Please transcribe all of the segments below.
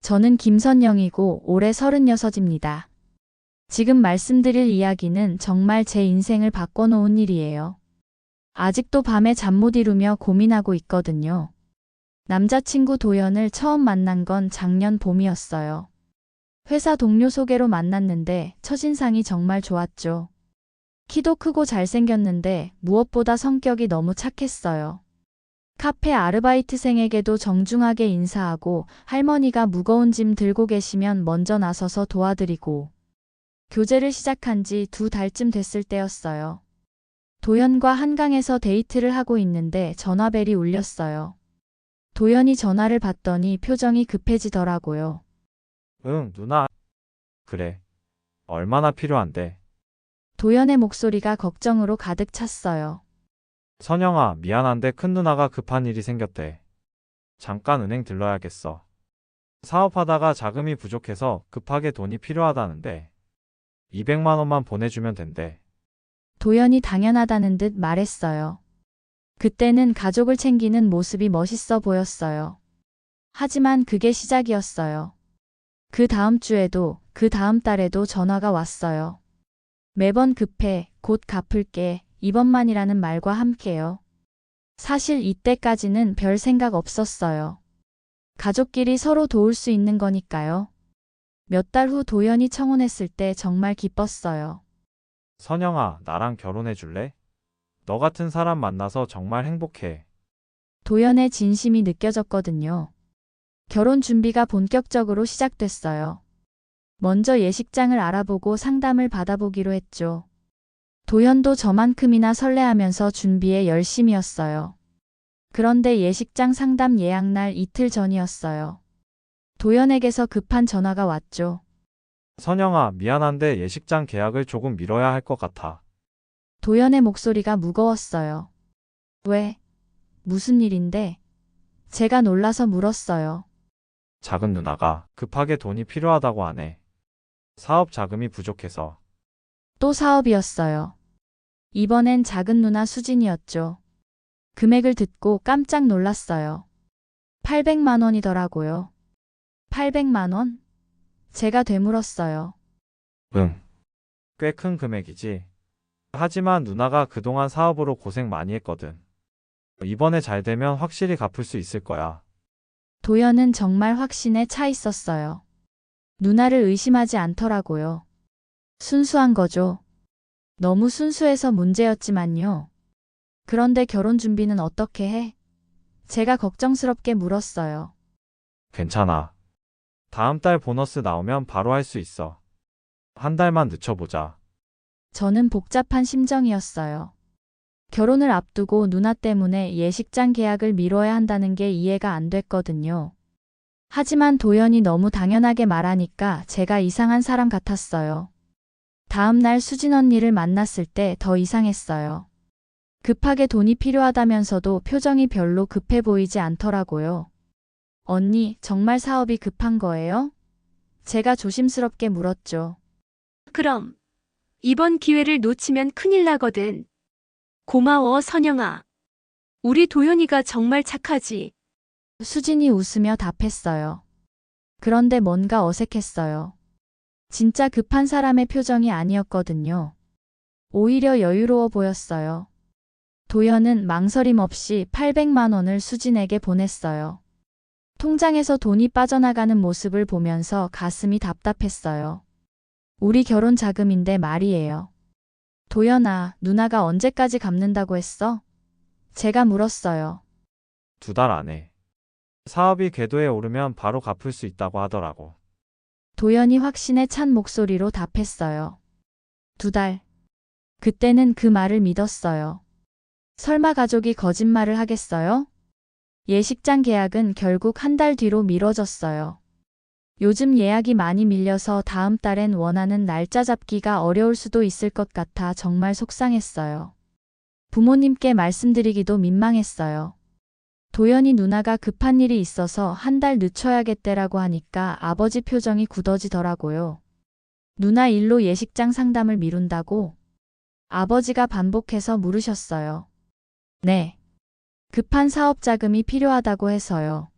저는 김선영이고 올해 36입니다. 지금 말씀드릴 이야기는 정말 제 인생을 바꿔놓은 일이에요. 아직도 밤에 잠 못 이루며 고민하고 있거든요. 남자친구 도연을 처음 만난 건 작년 봄이었어요. 회사 동료 소개로 만났는데 첫인상이 정말 좋았죠. 키도 크고 잘생겼는데 무엇보다 성격이 너무 착했어요. 카페 아르바이트생에게도 정중하게 인사하고 할머니가 무거운 짐 들고 계시면 먼저 나서서 도와드리고 교제를 시작한 지 2달쯤 됐을 때였어요. 도연과 한강에서 데이트를 하고 있는데 전화벨이 울렸어요. 도연이 전화를 받더니 표정이 급해지더라고요. 응, 누나. 그래. 얼마나 필요한데? 도연의 목소리가 걱정으로 가득 찼어요. 선영아, 미안한데 큰 누나가 급한 일이 생겼대. 잠깐 은행 들러야겠어. 사업하다가 자금이 부족해서 급하게 돈이 필요하다는데 200만 원만 보내주면 된대. 도연이 당연하다는 듯 말했어요. 그때는 가족을 챙기는 모습이 멋있어 보였어요. 하지만 그게 시작이었어요. 그 다음 주에도 그 다음 달에도 전화가 왔어요. 매번 급해, 곧 갚을게, 이번만이라는 말과 함께요. 사실 이때까지는 별 생각 없었어요. 가족끼리 서로 도울 수 있는 거니까요. 몇 달 후 도연이 청혼했을 때 정말 기뻤어요. 선영아, 나랑 결혼해 줄래? 너 같은 사람 만나서 정말 행복해. 도연의 진심이 느껴졌거든요. 결혼 준비가 본격적으로 시작됐어요. 먼저 예식장을 알아보고 상담을 받아보기로 했죠. 도연도 저만큼이나 설레하면서 준비에 열심이었어요. 그런데 예식장 상담 예약날 이틀 전이었어요. 도연에게서 급한 전화가 왔죠. 선영아, 미안한데 예식장 계약을 조금 미뤄야 할 것 같아. 도연의 목소리가 무거웠어요. 왜? 무슨 일인데? 제가 놀라서 물었어요. 작은 누나가 급하게 돈이 필요하다고 하네. 사업 자금이 부족해서. 또 사업이었어요. 이번엔 작은 누나 수진이었죠. 금액을 듣고 깜짝 놀랐어요. 800만 원이더라고요. 800만 원? 제가 되물었어요. 응. 꽤 큰 금액이지. 하지만 누나가 그동안 사업으로 고생 많이 했거든. 이번에 잘 되면 확실히 갚을 수 있을 거야. 도연은 정말 확신에 차 있었어요. 누나를 의심하지 않더라고요. 순수한 거죠. 너무 순수해서 문제였지만요. 그런데 결혼 준비는 어떻게 해? 제가 걱정스럽게 물었어요. 괜찮아. 다음 달 보너스 나오면 바로 할 수 있어. 한 달만 늦춰보자. 저는 복잡한 심정이었어요. 결혼을 앞두고 누나 때문에 예식장 계약을 미뤄야 한다는 게 이해가 안 됐거든요. 하지만 도연이 너무 당연하게 말하니까 제가 이상한 사람 같았어요. 다음 날 수진 언니를 만났을 때 더 이상했어요. 급하게 돈이 필요하다면서도 표정이 별로 급해 보이지 않더라고요. 언니, 정말 사업이 급한 거예요? 제가 조심스럽게 물었죠. 그럼 이번 기회를 놓치면 큰일 나거든. 고마워, 선영아. 우리 도연이가 정말 착하지. 수진이 웃으며 답했어요. 그런데 뭔가 어색했어요. 진짜 급한 사람의 표정이 아니었거든요. 오히려 여유로워 보였어요. 도연은 망설임 없이 800만 원을 수진에게 보냈어요. 통장에서 돈이 빠져나가는 모습을 보면서 가슴이 답답했어요. 우리 결혼 자금인데 말이에요. 도연아, 누나가 언제까지 갚는다고 했어? 제가 물었어요. 2달 안에. 사업이 궤도에 오르면 바로 갚을 수 있다고 하더라고. 도연이 확신에 찬 목소리로 답했어요. 2달. 그때는 그 말을 믿었어요. 설마 가족이 거짓말을 하겠어요? 예식장 계약은 결국 한 달 뒤로 미뤄졌어요. 요즘 예약이 많이 밀려서 다음 달엔 원하는 날짜 잡기가 어려울 수도 있을 것 같아 정말 속상했어요. 부모님께 말씀드리기도 민망했어요. 도연이 누나가 급한 일이 있어서 한 달 늦춰야겠대라고 하니까 아버지 표정이 굳어지더라고요. 누나 일로 예식장 상담을 미룬다고? 아버지가 반복해서 물으셨어요. 네. 급한 사업 자금이 필요하다고 해서요.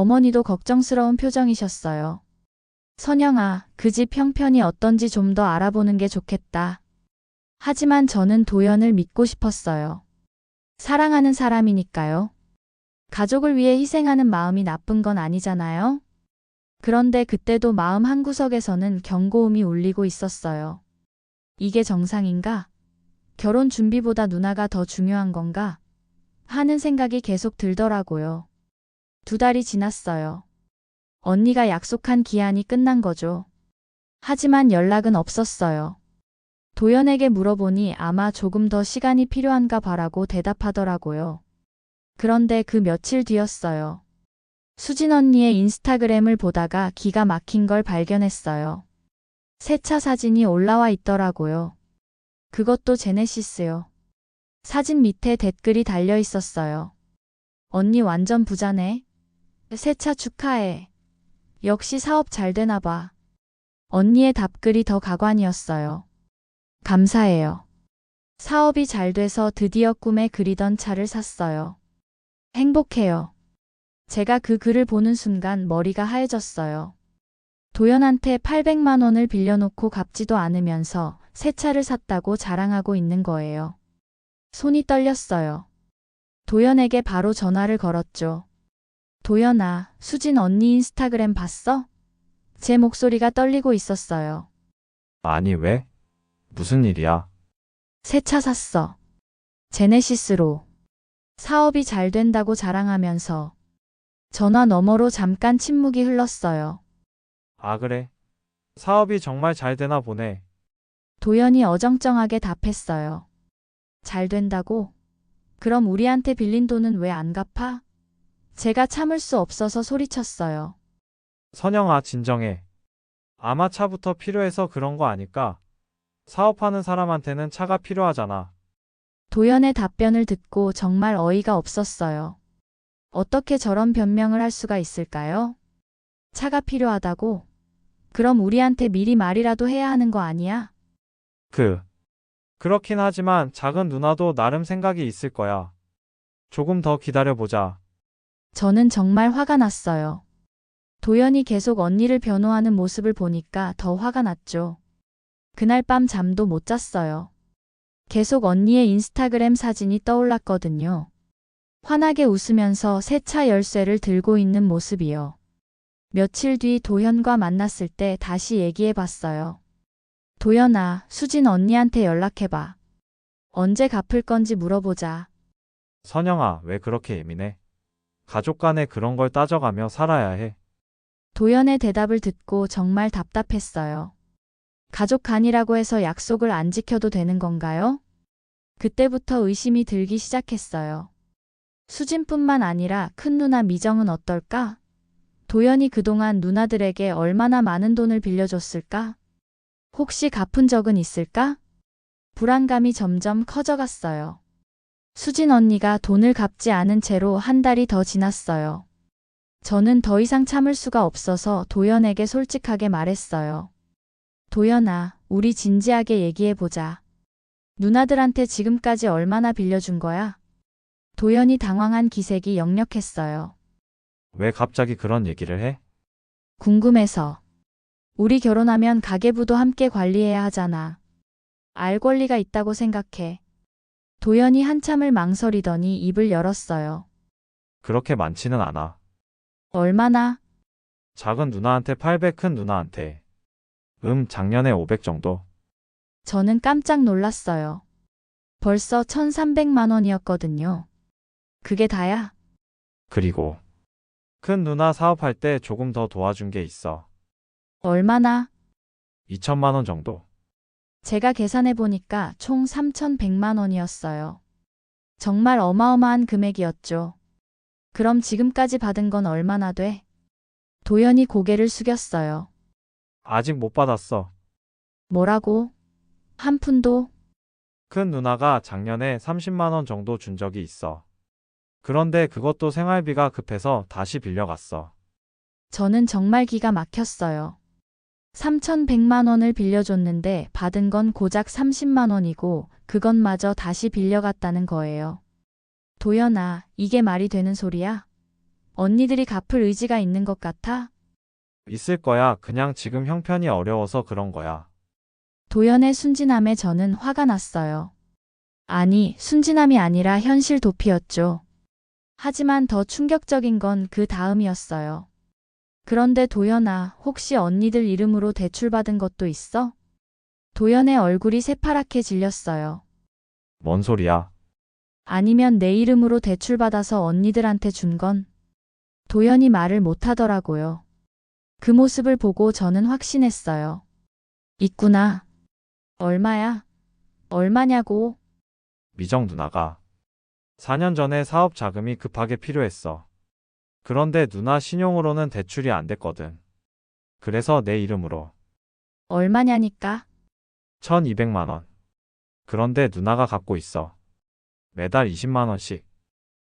어머니도 걱정스러운 표정이셨어요. 선영아, 그 집 형편이 어떤지 좀 더 알아보는 게 좋겠다. 하지만 저는 도연을 믿고 싶었어요. 사랑하는 사람이니까요. 가족을 위해 희생하는 마음이 나쁜 건 아니잖아요. 그런데 그때도 마음 한구석에서는 경고음이 울리고 있었어요. 이게 정상인가? 결혼 준비보다 누나가 더 중요한 건가? 하는 생각이 계속 들더라고요. 2달이 지났어요. 언니가 약속한 기한이 끝난 거죠. 하지만 연락은 없었어요. 도연에게 물어보니 아마 조금 더 시간이 필요한가 봐라고 대답하더라고요. 그런데 그 며칠 뒤였어요. 수진 언니의 인스타그램을 보다가 기가 막힌 걸 발견했어요. 새 차 사진이 올라와 있더라고요. 그것도 제네시스요. 사진 밑에 댓글이 달려 있었어요. 언니 완전 부자네. 새 차 축하해. 역시 사업 잘 되나 봐. 언니의 답글이 더 가관이었어요. 감사해요. 사업이 잘 돼서 드디어 꿈에 그리던 차를 샀어요. 행복해요. 제가 그 글을 보는 순간 머리가 하얘졌어요. 도연한테 800만 원을 빌려놓고 갚지도 않으면서 새 차를 샀다고 자랑하고 있는 거예요. 손이 떨렸어요. 도연에게 바로 전화를 걸었죠. 도연아, 수진 언니 인스타그램 봤어? 제 목소리가 떨리고 있었어요. 아니, 왜? 무슨 일이야? 새 차 샀어. 제네시스로. 사업이 잘 된다고 자랑하면서. 전화 너머로 잠깐 침묵이 흘렀어요. 아, 그래? 사업이 정말 잘 되나 보네. 도연이 어정쩡하게 답했어요. 잘 된다고? 그럼 우리한테 빌린 돈은 왜 안 갚아? 제가 참을 수 없어서 소리쳤어요. 선영아, 진정해. 아마 차부터 필요해서 그런 거 아닐까? 사업하는 사람한테는 차가 필요하잖아. 도연의 답변을 듣고 정말 어이가 없었어요. 어떻게 저런 변명을 할 수가 있을까요? 차가 필요하다고? 그럼 우리한테 미리 말이라도 해야 하는 거 아니야? 그렇긴 하지만 작은 누나도 나름 생각이 있을 거야. 조금 더 기다려보자. 저는 정말 화가 났어요. 도연이 계속 언니를 변호하는 모습을 보니까 더 화가 났죠. 그날 밤 잠도 못 잤어요. 계속 언니의 인스타그램 사진이 떠올랐거든요. 환하게 웃으면서 새 차 열쇠를 들고 있는 모습이요. 며칠 뒤 도연과 만났을 때 다시 얘기해 봤어요. 도연아, 수진 언니한테 연락해봐. 언제 갚을 건지 물어보자. 선영아, 왜 그렇게 예민해? 가족 간에 그런 걸 따져가며 살아야 해. 도연의 대답을 듣고 정말 답답했어요. 가족 간이라고 해서 약속을 안 지켜도 되는 건가요? 그때부터 의심이 들기 시작했어요. 수진뿐만 아니라 큰 누나 미정은 어떨까? 도연이 그동안 누나들에게 얼마나 많은 돈을 빌려줬을까? 혹시 갚은 적은 있을까? 불안감이 점점 커져갔어요. 수진 언니가 돈을 갚지 않은 채로 1달이 더 지났어요. 저는 더 이상 참을 수가 없어서 도연에게 솔직하게 말했어요. 도연아, 우리 진지하게 얘기해보자. 누나들한테 지금까지 얼마나 빌려준 거야? 도연이 당황한 기색이 역력했어요. 왜 갑자기 그런 얘기를 해? 궁금해서. 우리 결혼하면 가계부도 함께 관리해야 하잖아. 알 권리가 있다고 생각해. 도연이 한참을 망설이더니 입을 열었어요. 그렇게 많지는 않아. 얼마나? 작은 누나한테 800, 큰 누나한테. 작년에 500 정도. 저는 깜짝 놀랐어요. 벌써 1,300만 원이었거든요. 그게 다야? 그리고 큰 누나 사업할 때 조금 더 도와준 게 있어. 얼마나? 2천만 원 정도. 제가 계산해 보니까 총 3,100만 원이었어요. 정말 어마어마한 금액이었죠. 그럼 지금까지 받은 건 얼마나 돼? 도연이 고개를 숙였어요. 아직 못 받았어. 뭐라고? 한 푼도? 큰 누나가 작년에 30만 원 정도 준 적이 있어. 그런데 그것도 생활비가 급해서 다시 빌려갔어. 저는 정말 기가 막혔어요. 3,100만 원을 빌려줬는데 받은 건 고작 30만 원이고 그것마저 다시 빌려갔다는 거예요. 도연아, 이게 말이 되는 소리야? 언니들이 갚을 의지가 있는 것 같아? 있을 거야. 그냥 지금 형편이 어려워서 그런 거야. 도연의 순진함에 저는 화가 났어요. 아니, 순진함이 아니라 현실 도피였죠. 하지만 더 충격적인 건 그 다음이었어요. 그런데 도연아, 혹시 언니들 이름으로 대출받은 것도 있어? 도연의 얼굴이 새파랗게 질렸어요. 뭔 소리야? 아니면 내 이름으로 대출받아서 언니들한테 준 건? 도연이 말을 못하더라고요. 그 모습을 보고 저는 확신했어요. 있구나. 얼마야? 얼마냐고? 미정 누나가 4년 전에 사업 자금이 급하게 필요했어. 그런데 누나 신용으로는 대출이 안 됐거든. 그래서 내 이름으로 얼마냐니까? 1200만 원. 그런데 누나가 갖고 있어. 매달 20만 원씩.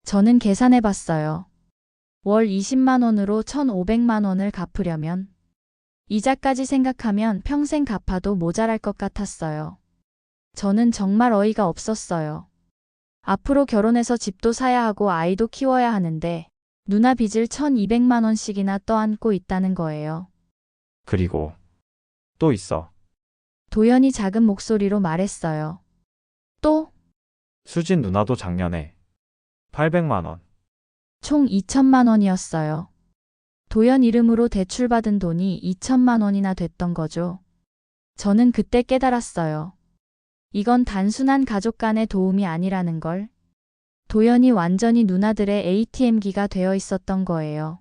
저는 계산해 봤어요. 월 20만 원으로 1,500만 원을 갚으려면 이자까지 생각하면 평생 갚아도 모자랄 것 같았어요. 저는 정말 어이가 없었어요. 앞으로 결혼해서 집도 사야 하고 아이도 키워야 하는데 누나 빚을 1,200만 원씩이나 떠안고 있다는 거예요. 그리고 또 있어. 도연이 작은 목소리로 말했어요. 또? 수진 누나도 작년에 800만 원. 총 2천만 원이었어요. 도연 이름으로 대출받은 돈이 2천만 원이나 됐던 거죠. 저는 그때 깨달았어요. 이건 단순한 가족 간의 도움이 아니라는 걸. 도연이 완전히 누나들의 ATM기가 되어 있었던 거예요.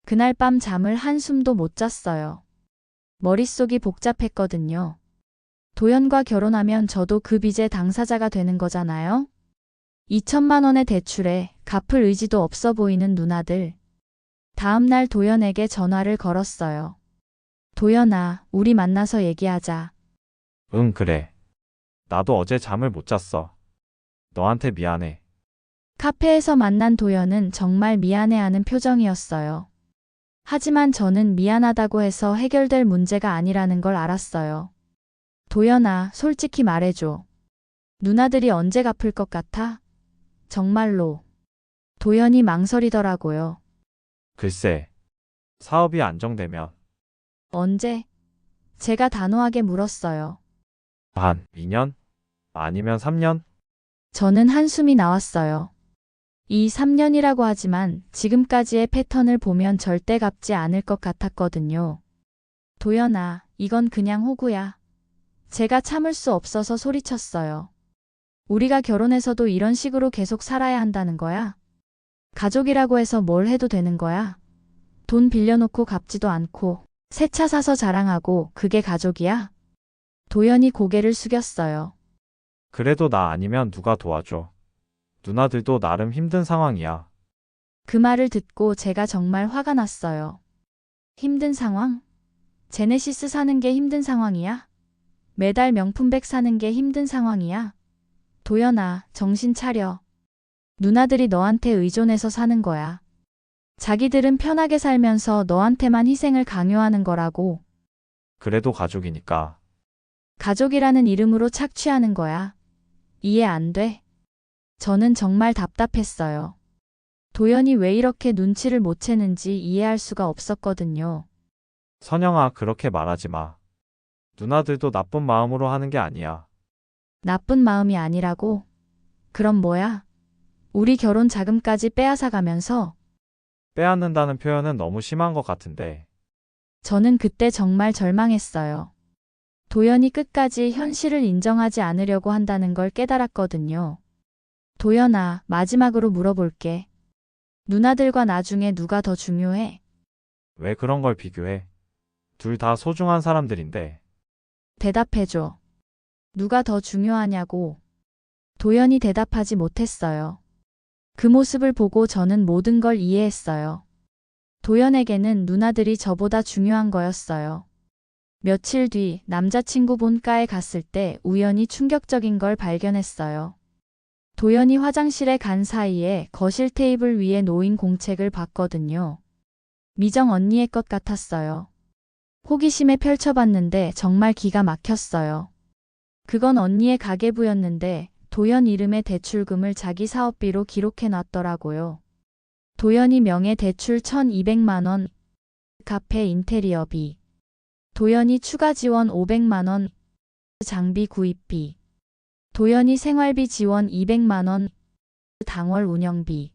그날 밤 잠을 한숨도 못 잤어요. 머릿속이 복잡했거든요. 도연과 결혼하면 저도 그 빚의 당사자가 되는 거잖아요? 2천만 원의 대출에 갚을 의지도 없어 보이는 누나들. 다음 날 도연에게 전화를 걸었어요. 도연아, 우리 만나서 얘기하자. 응, 그래. 나도 어제 잠을 못 잤어. 너한테 미안해. 카페에서 만난 도연은 정말 미안해하는 표정이었어요. 하지만 저는 미안하다고 해서 해결될 문제가 아니라는 걸 알았어요. 도연아, 솔직히 말해줘. 누나들이 언제 갚을 것 같아? 정말로. 도연이 망설이더라고요. 글쎄, 사업이 안정되면 언제? 제가 단호하게 물었어요. 한 2년? 아니면 3년? 저는 한숨이 나왔어요. 이 3년이라고 하지만 지금까지의 패턴을 보면 절대 갚지 않을 것 같았거든요. 도연아, 이건 그냥 호구야. 제가 참을 수 없어서 소리쳤어요. 우리가 결혼해서도 이런 식으로 계속 살아야 한다는 거야? 가족이라고 해서 뭘 해도 되는 거야? 돈 빌려놓고 갚지도 않고 새 차 사서 자랑하고 그게 가족이야? 도연이 고개를 숙였어요. 그래도 나 아니면 누가 도와줘. 누나들도 나름 힘든 상황이야. 그 말을 듣고 제가 정말 화가 났어요. 힘든 상황? 제네시스 사는 게 힘든 상황이야? 매달 명품백 사는 게 힘든 상황이야? 도연아, 정신 차려. 누나들이 너한테 의존해서 사는 거야. 자기들은 편하게 살면서 너한테만 희생을 강요하는 거라고. 그래도 가족이니까. 가족이라는 이름으로 착취하는 거야. 이해 안 돼? 저는 정말 답답했어요. 도연이 왜 이렇게 눈치를 못 채는지 이해할 수가 없었거든요. 선영아, 그렇게 말하지 마. 누나들도 나쁜 마음으로 하는 게 아니야. 나쁜 마음이 아니라고? 그럼 뭐야? 우리 결혼 자금까지 빼앗아가면서? 빼앗는다는 표현은 너무 심한 것 같은데. 저는 그때 정말 절망했어요. 도연이 끝까지 현실을 인정하지 않으려고 한다는 걸 깨달았거든요. 도연아, 마지막으로 물어볼게. 누나들과 나중에 누가 더 중요해? 왜 그런 걸 비교해? 둘 다 소중한 사람들인데. 대답해줘. 누가 더 중요하냐고. 도연이 대답하지 못했어요. 그 모습을 보고 저는 모든 걸 이해했어요. 도연에게는 누나들이 저보다 중요한 거였어요. 며칠 뒤 남자친구 본가에 갔을 때 우연히 충격적인 걸 발견했어요. 도연이 화장실에 간 사이에 거실 테이블 위에 놓인 공책을 봤거든요. 미정 언니의 것 같았어요. 호기심에 펼쳐봤는데 정말 기가 막혔어요. 그건 언니의 가계부였는데 도연 이름의 대출금을 자기 사업비로 기록해 놨더라고요. 도연이 명의 대출 1,200만 원, 카페 인테리어비. 도연이 추가 지원 500만 원, 장비 구입비. 도연이 생활비 지원 200만 원, 당월 운영비.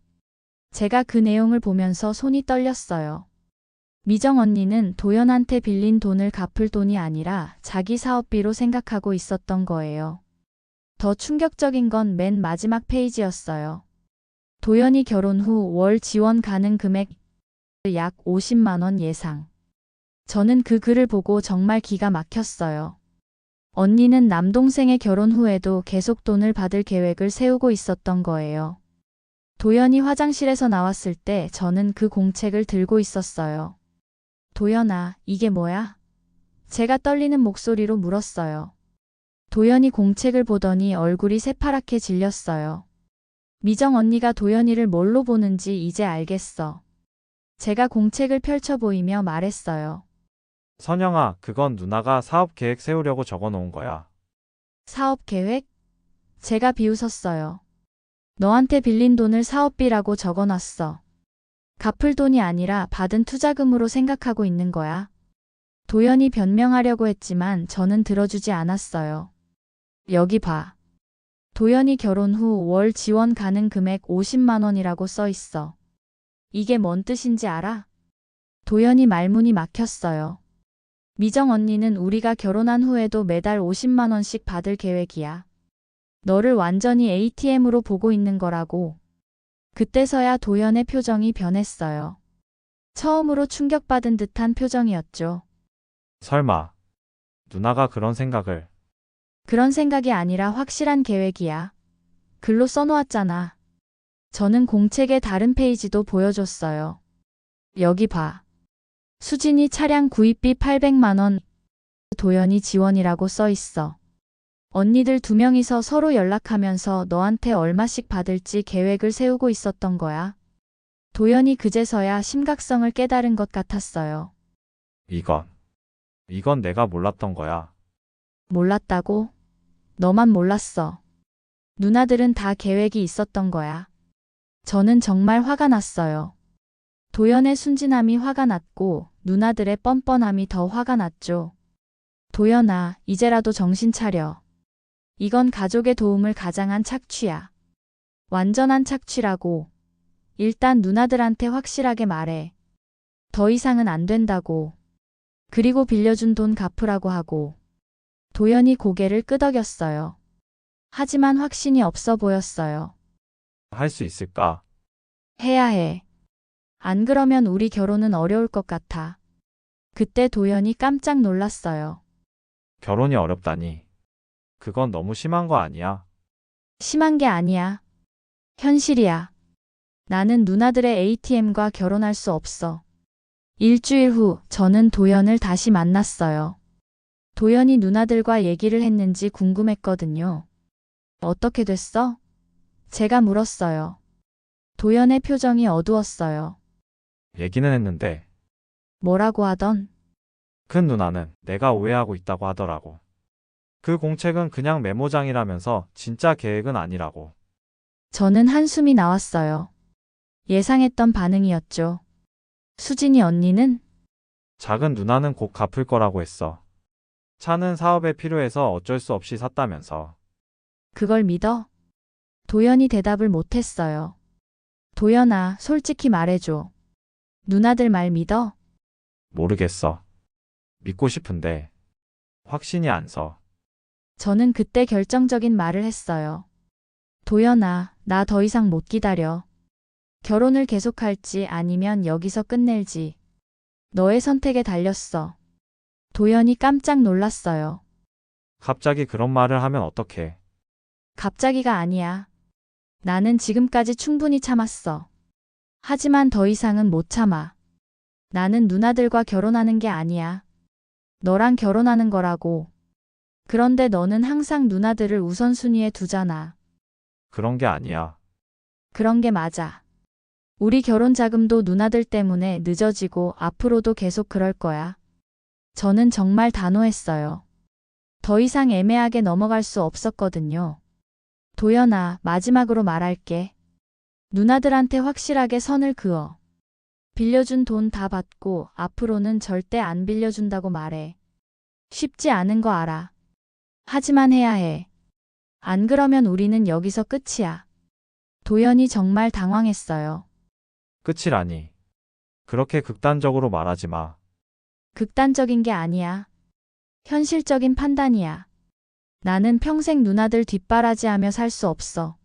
제가 그 내용을 보면서 손이 떨렸어요. 미정 언니는 도연한테 빌린 돈을 갚을 돈이 아니라 자기 사업비로 생각하고 있었던 거예요. 더 충격적인 건 맨 마지막 페이지였어요. 도연이 결혼 후 월 지원 가능 금액 약 50만 원 예상. 저는 그 글을 보고 정말 기가 막혔어요. 언니는 남동생의 결혼 후에도 계속 돈을 받을 계획을 세우고 있었던 거예요. 도연이 화장실에서 나왔을 때 저는 그 공책을 들고 있었어요. 도연아, 이게 뭐야? 제가 떨리는 목소리로 물었어요. 도연이 공책을 보더니 얼굴이 새파랗게 질렸어요. 미정 언니가 도연이를 뭘로 보는지 이제 알겠어. 제가 공책을 펼쳐 보이며 말했어요. 선영아, 그건 누나가 사업 계획 세우려고 적어 놓은 거야. 사업 계획? 제가 비웃었어요. 너한테 빌린 돈을 사업비라고 적어놨어. 갚을 돈이 아니라 받은 투자금으로 생각하고 있는 거야. 도연이 변명하려고 했지만 저는 들어주지 않았어요. 여기 봐. 도연이 결혼 후 월 지원 가능 금액 50만 원이라고 써 있어. 이게 뭔 뜻인지 알아? 도연이 말문이 막혔어요. 미정 언니는 우리가 결혼한 후에도 매달 50만 원씩 받을 계획이야. 너를 완전히 ATM으로 보고 있는 거라고. 그때서야 도연의 표정이 변했어요. 처음으로 충격받은 듯한 표정이었죠. 설마 누나가 그런 생각을. 그런 생각이 아니라 확실한 계획이야. 글로 써놓았잖아. 저는 공책의 다른 페이지도 보여줬어요. 여기 봐. 수진이 차량 구입비 800만 원, 도연이 지원이라고 써 있어. 언니들 2명이서 서로 연락하면서 너한테 얼마씩 받을지 계획을 세우고 있었던 거야. 도연이 그제서야 심각성을 깨달은 것 같았어요. 이건 내가 몰랐던 거야. 몰랐다고? 너만 몰랐어. 누나들은 다 계획이 있었던 거야. 저는 정말 화가 났어요. 도연의 순진함이 화가 났고 누나들의 뻔뻔함이 더 화가 났죠. 도연아, 이제라도 정신 차려. 이건 가족의 도움을 가장한 착취야. 완전한 착취라고. 일단 누나들한테 확실하게 말해. 더 이상은 안 된다고. 그리고 빌려준 돈 갚으라고 하고. 도연이 고개를 끄덕였어요. 하지만 확신이 없어 보였어요. 할 수 있을까? 해야 해. 안 그러면 우리 결혼은 어려울 것 같아. 그때 도연이 깜짝 놀랐어요. 결혼이 어렵다니. 그건 너무 심한 거 아니야? 심한 게 아니야. 현실이야. 나는 누나들의 ATM과 결혼할 수 없어. 일주일 후 저는 도연을 다시 만났어요. 도연이 누나들과 얘기를 했는지 궁금했거든요. 어떻게 됐어? 제가 물었어요. 도연의 표정이 어두웠어요. 얘기는 했는데 뭐라고 하던? 큰 누나는 내가 오해하고 있다고 하더라고. 그 공책은 그냥 메모장이라면서 진짜 계획은 아니라고. 저는 한숨이 나왔어요. 예상했던 반응이었죠. 수진이 언니는? 작은 누나는 곧 갚을 거라고 했어. 차는 사업에 필요해서 어쩔 수 없이 샀다면서. 그걸 믿어? 도연이 대답을 못했어요. 도연아, 솔직히 말해줘. 누나들 말 믿어? 모르겠어. 믿고 싶은데 확신이 안 서. 저는 그때 결정적인 말을 했어요. 도연아, 나 더 이상 못 기다려. 결혼을 계속할지 아니면 여기서 끝낼지. 너의 선택에 달렸어. 도연이 깜짝 놀랐어요. 갑자기 그런 말을 하면 어떡해. 갑자기가 아니야. 나는 지금까지 충분히 참았어. 하지만 더 이상은 못 참아. 나는 누나들과 결혼하는 게 아니야. 너랑 결혼하는 거라고. 그런데 너는 항상 누나들을 우선순위에 두잖아. 그런 게 아니야. 그런 게 맞아. 우리 결혼 자금도 누나들 때문에 늦어지고 앞으로도 계속 그럴 거야. 저는 정말 단호했어요. 더 이상 애매하게 넘어갈 수 없었거든요. 도연아, 마지막으로 말할게. 누나들한테 확실하게 선을 그어. 빌려준 돈 다 받고 앞으로는 절대 안 빌려준다고 말해. 쉽지 않은 거 알아. 하지만 해야 해. 안 그러면 우리는 여기서 끝이야. 도연이 정말 당황했어요. 끝이라니. 그렇게 극단적으로 말하지 마. 극단적인 게 아니야. 현실적인 판단이야. 나는 평생 누나들 뒷바라지하며 살 수 없어.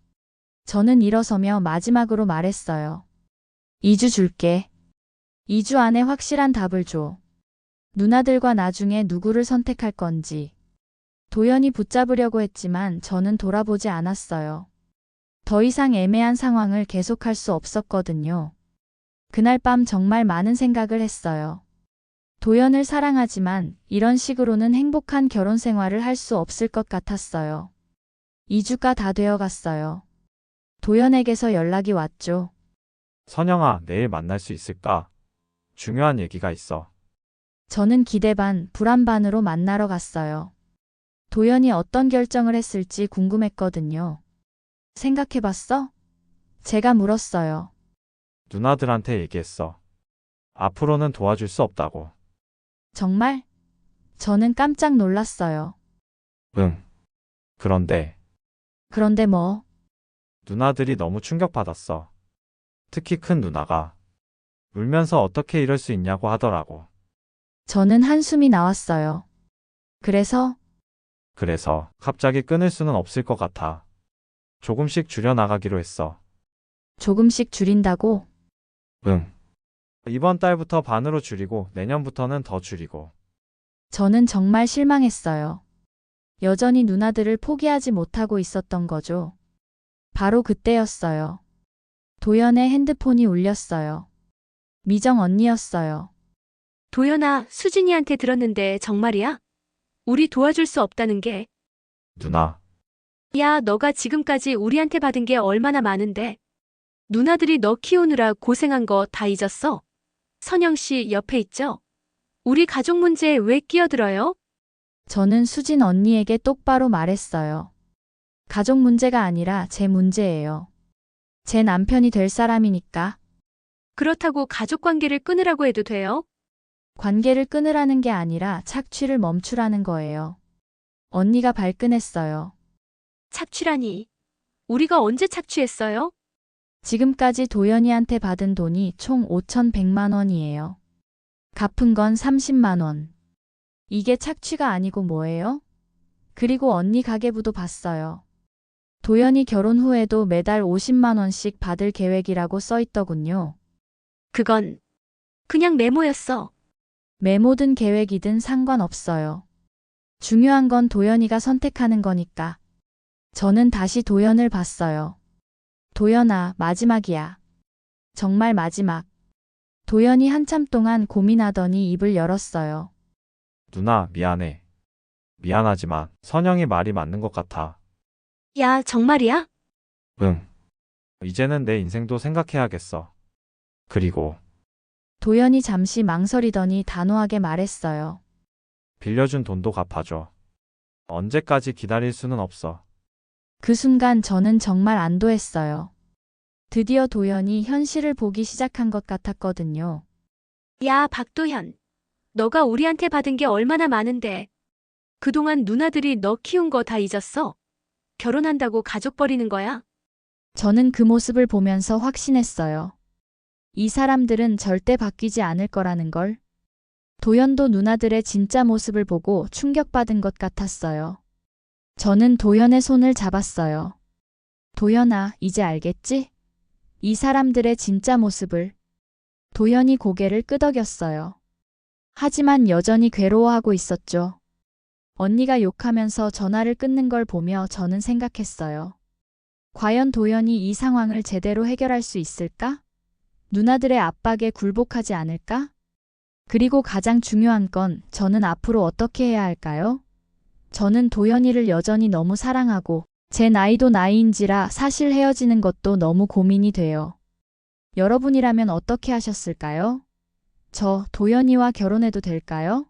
저는 일어서며 마지막으로 말했어요. 2주 줄게. 2주 안에 확실한 답을 줘. 누나들과 나중에 누구를 선택할 건지. 도연이 붙잡으려고 했지만 저는 돌아보지 않았어요. 더 이상 애매한 상황을 계속할 수 없었거든요. 그날 밤 정말 많은 생각을 했어요. 도연을 사랑하지만 이런 식으로는 행복한 결혼 생활을 할 수 없을 것 같았어요. 2주가 다 되어 갔어요. 도연에게서 연락이 왔죠. 선영아, 내일 만날 수 있을까? 중요한 얘기가 있어. 저는 기대 반, 불안 반으로 만나러 갔어요. 도연이 어떤 결정을 했을지 궁금했거든요. 생각해봤어? 제가 물었어요. 누나들한테 얘기했어. 앞으로는 도와줄 수 없다고. 정말? 저는 깜짝 놀랐어요. 응. 그런데 그런데 뭐? 누나들이 너무 충격받았어. 특히 큰 누나가 울면서 어떻게 이럴 수 있냐고 하더라고. 저는 한숨이 나왔어요. 그래서 그래서 갑자기 끊을 수는 없을 것 같아. 조금씩 줄여나가기로 했어. 조금씩 줄인다고? 응. 이번 달부터 반으로 줄이고 내년부터는 더 줄이고. 저는 정말 실망했어요. 여전히 누나들을 포기하지 못하고 있었던 거죠. 바로 그때였어요. 도연의 핸드폰이 울렸어요. 미정 언니였어요. 도연아, 수진이한테 들었는데 정말이야? 우리 도와줄 수 없다는 게. 누나, 야, 너가 지금까지 우리한테 받은 게 얼마나 많은데. 누나들이 너 키우느라 고생한 거 다 잊었어? 선영 씨 옆에 있죠? 우리 가족 문제에 왜 끼어들어요? 저는 수진 언니에게 똑바로 말했어요. 가족 문제가 아니라 제 문제예요. 제 남편이 될 사람이니까. 그렇다고 가족 관계를 끊으라고 해도 돼요? 관계를 끊으라는 게 아니라 착취를 멈추라는 거예요. 언니가 발끈했어요. 착취라니. 우리가 언제 착취했어요? 지금까지 도연이한테 받은 돈이 총 5,100만 원이에요. 갚은 건 30만 원. 이게 착취가 아니고 뭐예요? 그리고 언니 가계부도 봤어요. 도연이 결혼 후에도 매달 50만 원씩 받을 계획이라고 써 있더군요. 그건 그냥 메모였어. 메모든 계획이든 상관없어요. 중요한 건 도연이가 선택하는 거니까. 저는 다시 도연을 봤어요. 도연아, 마지막이야. 정말 마지막. 도연이 한참 동안 고민하더니 입을 열었어요. 누나, 미안해. 미안하지만 선영이 말이 맞는 것 같아. 야, 정말이야? 응. 이제는 내 인생도 생각해야겠어. 그리고 도연이 잠시 망설이더니 단호하게 말했어요. 빌려준 돈도 갚아줘. 언제까지 기다릴 수는 없어. 그 순간 저는 정말 안도했어요. 드디어 도연이 현실을 보기 시작한 것 같았거든요. 야, 박도현. 너가 우리한테 받은 게 얼마나 많은데. 그동안 누나들이 너 키운 거 다 잊었어? 결혼한다고 가족 버리는 거야? 저는 그 모습을 보면서 확신했어요. 이 사람들은 절대 바뀌지 않을 거라는 걸. 도연도 누나들의 진짜 모습을 보고 충격받은 것 같았어요. 저는 도연의 손을 잡았어요. 도연아, 이제 알겠지? 이 사람들의 진짜 모습을. 도연이 고개를 끄덕였어요. 하지만 여전히 괴로워하고 있었죠. 언니가 욕하면서 전화를 끊는 걸 보며 저는 생각했어요. 과연 도연이 이 상황을 제대로 해결할 수 있을까? 누나들의 압박에 굴복하지 않을까? 그리고 가장 중요한 건 저는 앞으로 어떻게 해야 할까요? 저는 도연이를 여전히 너무 사랑하고 제 나이도 나이인지라 사실 헤어지는 것도 너무 고민이 돼요. 여러분이라면 어떻게 하셨을까요? 저 도연이와 결혼해도 될까요?